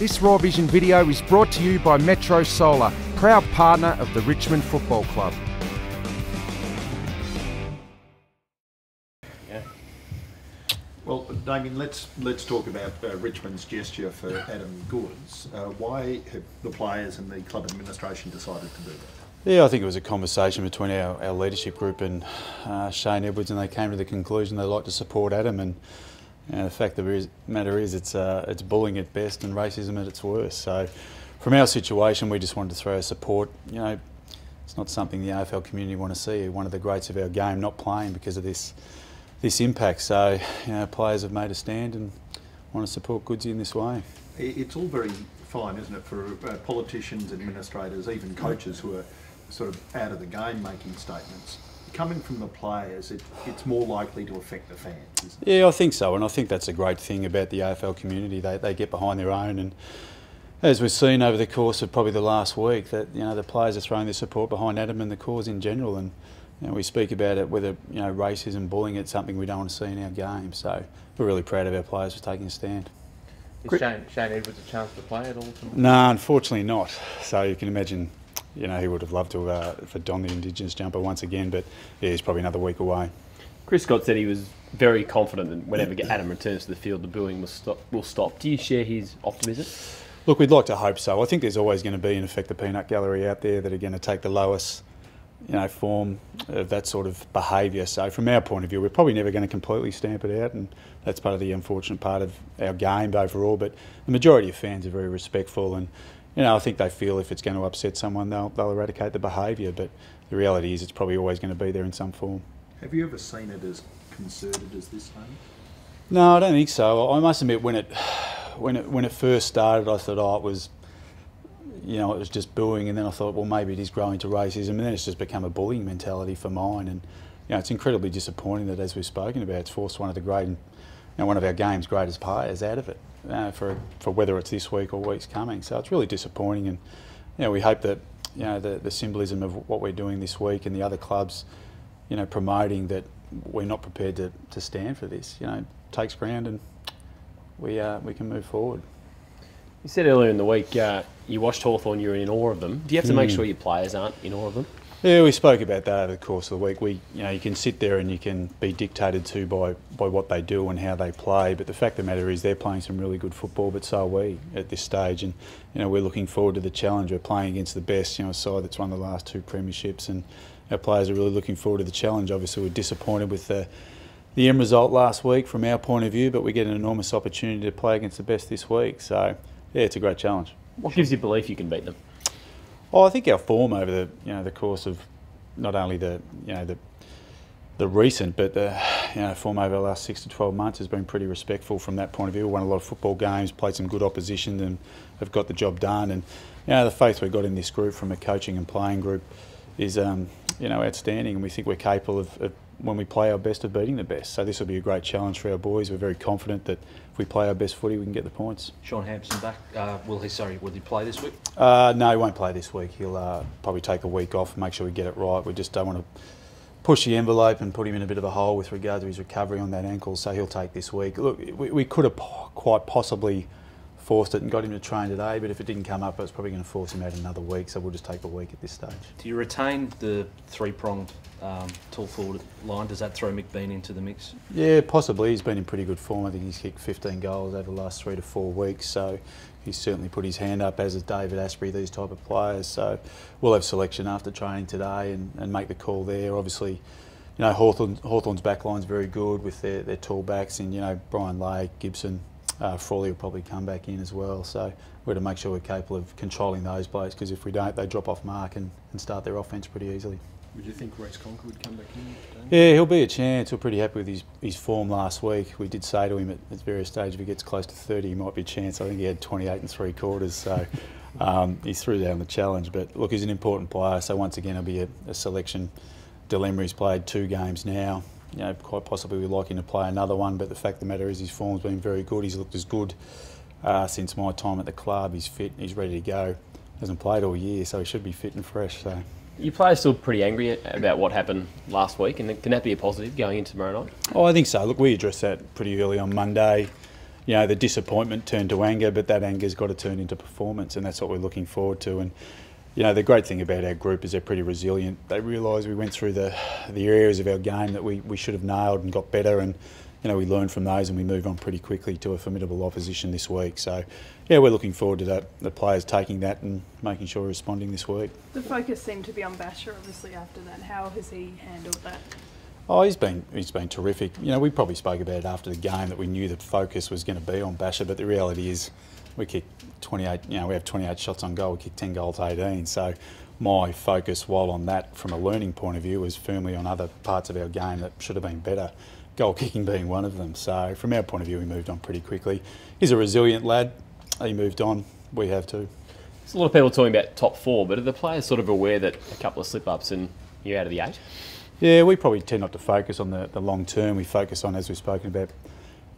This Raw Vision video is brought to you by Metro Solar, proud partner of the Richmond Football Club. Well, Damien, let's talk about Richmond's gesture for Adam Goods. Why have the players and the club administration decided to do that? Yeah, I think it was a conversation between our leadership group and Shane Edwards, and they came to the conclusion they like to support Adam. And the fact of the matter is, it's bullying at best and racism at its worst. So, from our situation, we just wanted to throw our support. You know, it's not something the AFL community want to see. One of the greats of our game not playing because of this impact. So, you know, players have made a stand and want to support Goodsy in this way. It's all very fine, isn't it, for politicians, administrators, even coaches who are sort of out of the game making statements. Coming from the players, it's more likely to affect the fans, isn't it? Yeah, I think so, and I think that's a great thing about the AFL community. They get behind their own, and as we've seen over the course of probably the last week, that, you know, the players are throwing their support behind Adam and the cause in general. And you know, we speak about it, whether, you know, racism, bullying, it's something we don't want to see in our game. So we're really proud of our players for taking a stand. Is Shane Edwards a chance to play at all tomorrow? No, unfortunately not. So you can imagine, you know, he would have loved to have donned the Indigenous jumper once again, but yeah, he's probably another week away. Chris Scott said he was very confident that whenever Adam returns to the field, the booing will stop. Do you share his optimism? Look, we'd like to hope so. I think there's always going to be, in effect, the peanut gallery out there that are going to take the lowest, you know, form of that sort of behaviour. So from our point of view, we're probably never going to completely stamp it out, and that's part of the unfortunate part of our game overall. But the majority of fans are very respectful, and you know, I think they feel if it's going to upset someone, they'll eradicate the behaviour. But the reality is, it's probably always going to be there in some form. Have you ever seen it as concerted as this, Tony? No, I don't think so. I must admit, when it first started, I thought, oh, it was, you know, it was just booing, and then I thought, well, maybe it is growing to racism, and then it's just become a bullying mentality for mine. And you know, it's incredibly disappointing that, as we've spoken about, it's forced one of our game's greatest players out of it for whether it's this week or weeks coming. So it's really disappointing, and you know, we hope that, you know, the symbolism of what we're doing this week and the other clubs, you know, promoting that we're not prepared to stand for this, you know, takes ground, and we can move forward. You said earlier in the week you watched Hawthorn, you were in awe of them. Do you have to make sure your players aren't in awe of them? Yeah, we spoke about that over the course of the week. You know, you can sit there and you can be dictated to by what they do and how they play, but the fact of the matter is they're playing some really good football, but so are we at this stage. And you know, we're looking forward to the challenge. We're playing against the best, you know, a side that's won the last 2 premierships, and our players are really looking forward to the challenge. Obviously, we're disappointed with the end result last week from our point of view, but we get an enormous opportunity to play against the best this week. So yeah, it's a great challenge. What gives you belief you can beat them? Oh, I think our form over the course of not only the recent, but the form over the last 6 to 12 months has been pretty respectful from that point of view. We won a lot of football games, played some good opposition, and have got the job done. And you know, the faith we've got in this group from a coaching and playing group is outstanding, and we think we're capable of when we play our best, of beating the best. So this will be a great challenge for our boys. We're very confident that if we play our best footy, we can get the points. Sean Hampson back. Will he play this week? No, he won't play this week. He'll probably take a week off and make sure we get it right. We just don't want to push the envelope and put him in a bit of a hole with regard to his recovery on that ankle, so he'll take this week. Look, we could have quite possibly forced it and got him to train today, but if it didn't come up, it's probably going to force him out another week, so we'll just take a week at this stage. Do you retain the 3-pronged tall forward line? Does that throw Mick Bean into the mix? Yeah, possibly. He's been in pretty good form. I think he's kicked 15 goals over the last 3 to 4 weeks, so he's certainly put his hand up, as has David Asprey, these type of players. So we'll have selection after training today and make the call there. Obviously, you know, Hawthorn's backline's very good with their tall backs, and you know, Brian Lake, Gibson, Frawley will probably come back in as well. So we're to make sure we're capable of controlling those blokes, because if we don't, they drop off mark and start their offence pretty easily. Would you think Reece Conker would come back in? Yeah, he'll be a chance. We're pretty happy with his form last week. We did say to him at various stages, if he gets close to 30, he might be a chance. I think he had 28 3/4, so he's through down the challenge. But look, he's an important player, so once again, it'll be a selection dilemma. He's played 2 games now. You know, quite possibly we'd like him to play another one, but the fact of the matter is his form's been very good. He's looked as good since my time at the club. He's fit, he's ready to go. Hasn't played all year, so he should be fit and fresh. So Your players still pretty angry about what happened last week, and can that be a positive going into tomorrow night? Oh, I think so. Look, we addressed that pretty early on Monday. you know, the disappointment turned to anger, but that anger's got to turn into performance, and that's what we're looking forward to. And you know, the great thing about our group is they're pretty resilient. They realise we went through the areas of our game that we should have nailed and got better, and you know, we learned from those and we moved on pretty quickly to a formidable opposition this week. So yeah, we're looking forward to that, the players taking that and making sure we're responding this week. The focus seemed to be on Basher obviously after that. How has he handled that? Oh, he's been terrific. You know, we probably spoke about it after the game that we knew that focus was going to be on Basher, but the reality is we kicked 28, you know, we have 28 shots on goal, we kicked 10 goals to 18. So my focus while on that from a learning point of view was firmly on other parts of our game that should have been better, goal kicking being one of them. So from our point of view, we moved on pretty quickly. He's a resilient lad. He moved on. We have too. There's a lot of people talking about top 4, but are the players sort of aware that a couple of slip-ups and you're out of the 8? Yeah, we probably tend not to focus on the long term. We focus on, as we've spoken about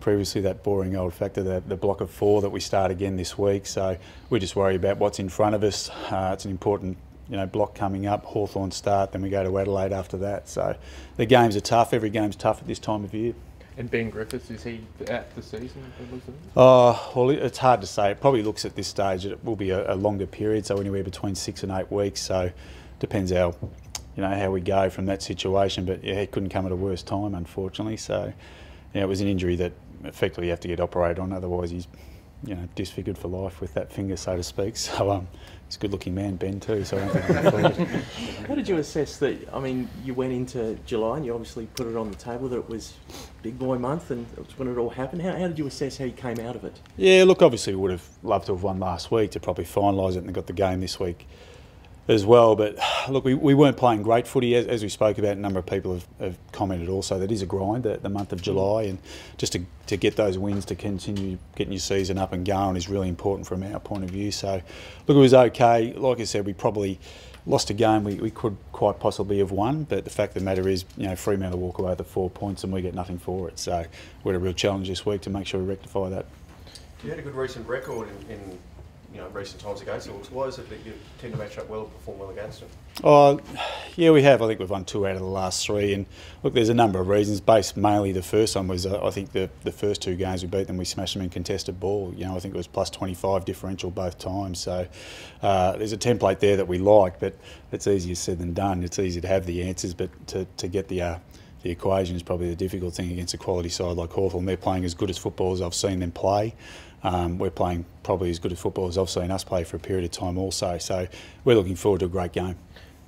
previously, that boring old factor, the block of 4 that we start again this week. So we just worry about what's in front of us. It's an important, you know, block coming up. Hawthorn start, then we go to Adelaide after that. So the games are tough. Every game's tough at this time of year. And Ben Griffiths, is he out the season? Well, it's hard to say. It probably looks at this stage it will be a longer period, so anywhere between 6 and 8 weeks. So depends how we go from that situation. But yeah, he couldn't come at a worse time, unfortunately. So yeah, it was an injury that effectively you have to get operated on. Otherwise, he's, you know, disfigured for life with that finger, so to speak. So he's a good-looking man, Ben, too. So I don't think he'll fall. How did you assess that? I mean, you went into July and you obviously put it on the table that it was big boy month and it was when it all happened. How did you assess how you came out of it? Yeah, look, obviously we would have loved to have won last week to probably finalise it and got the game this week as well. But look, we weren't playing great footy, as we spoke about. A number of people have commented also that is a grind, the month of July, and just to get those wins to continue getting your season up and going is really important from our point of view. So look, it was okay. Like I said, we probably lost a game we could quite possibly have won, but the fact of the matter is, you know, Fremantle walk away with the 4 points and we get nothing for it. So we had a real challenge this week to make sure we rectify that. You had a good recent record in recent times against them. Why is it that you tend to match up well and perform well against them? Oh, yeah, we have. I think we've won 2 out of the last 3. And look, there's a number of reasons. Based mainly, the first one was, I think the first 2 games we beat them, we smashed them in contested ball. You know, I think it was plus 25 differential both times. So there's a template there that we like, but it's easier said than done. It's easy to have the answers, but to get the equation is probably the difficult thing against a quality side like Hawthorn. They're playing as good as football as I've seen them play. We're playing probably as good a football as I've seen us play for a period of time also. So we're looking forward to a great game.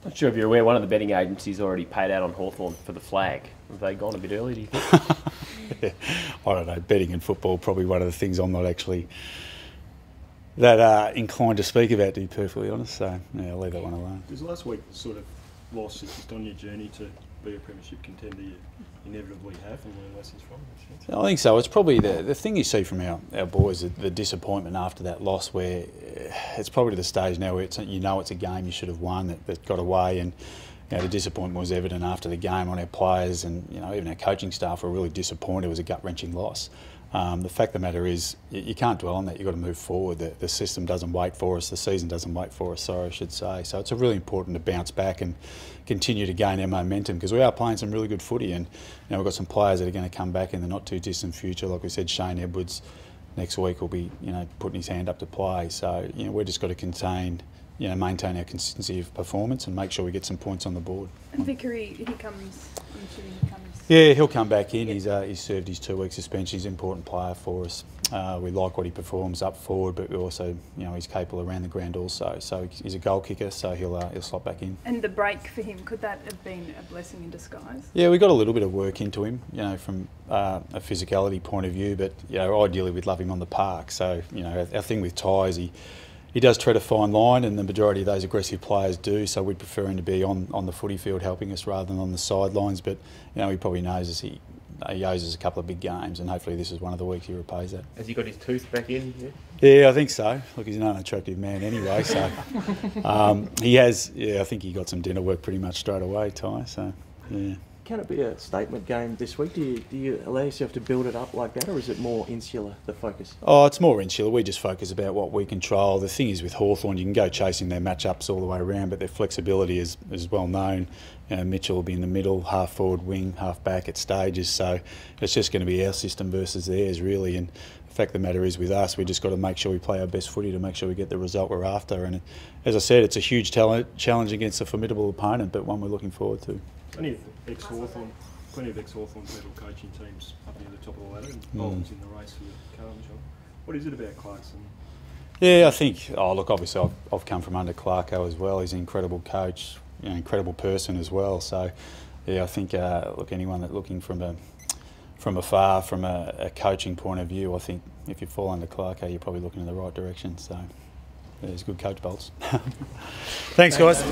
Not sure if you're aware, one of the betting agencies already paid out on Hawthorn for the flag. Have they gone a bit early, do you think? Yeah, I don't know. Betting in football, probably one of the things I'm not actually that inclined to speak about, to be perfectly honest. So yeah, I'll leave that one alone. Does last week sort of loss just on your journey to be a premiership contender you inevitably have and learn lessons from? I think so. It's probably the thing you see from our boys, the disappointment after that loss, where it's probably to the stage now where it's a game you should have won that got away, and you know, the disappointment was evident after the game on our players, and you know, even our coaching staff were really disappointed. It was a gut-wrenching loss. The fact of the matter is, you can't dwell on that. You've got to move forward. The system doesn't wait for us. The season doesn't wait for us, sorry, I should say. So it's really important to bounce back and continue to gain our momentum, because we are playing some really good footy, and you know, we've got some players that are going to come back in the not too distant future. Like we said, Shane Edwards next week will be, you know, putting his hand up to play. So you know, we've just got to maintain our consistency of performance and make sure we get some points on the board. And Vickery, he comes. Yeah, he'll come back in. He's served his 2-week suspension. He's an important player for us. We like what he performs up forward, but we also, you know, he's capable around the ground also. So he's a goal kicker, so he'll slot back in. And the break for him, could that have been a blessing in disguise? Yeah, we got a little bit of work into him, you know, from a physicality point of view, but you know, ideally we'd love him on the park. So you know, our thing with Ty is he does tread a fine line, and the majority of those aggressive players do, so we'd prefer him to be on the footy field helping us rather than on the sidelines. But you know, he probably knows us. He owes us a couple of big games, and hopefully this is one of the weeks he repays that. Has he got his tooth back in yet? Yeah, I think so. Look, he's an unattractive man anyway, so he has. Yeah, I think he got some dental work pretty much straight away, Ty. So yeah. Can it be a statement game this week? Do you allow yourself to build it up like that, or is it more insular, the focus? Oh, it's more insular. We just focus about what we control. The thing is with Hawthorn, you can go chasing their matchups all the way around, but their flexibility is well known. You know, Mitchell will be in the middle, half forward, wing, half back at stages. So it's just going to be our system versus theirs, really. And the fact of the matter is with us, we just got to make sure we play our best footy to make sure we get the result we're after. And as I said, it's a huge challenge against a formidable opponent, but one we're looking forward to. Plenty of ex-Hawthorn people coaching teams up near the top of the ladder, and Bolton's in the race for the Carlton job. What is it about Clarkson? Yeah, I think, look, obviously I've come from under Clarko as well. He's an incredible coach, incredible person as well. So, yeah, I think, look, anyone that looking from afar, from a coaching point of view, I think if you fall under Clarko, you're probably looking in the right direction. So, yeah, he's a good coach, Bolts. Thanks, guys.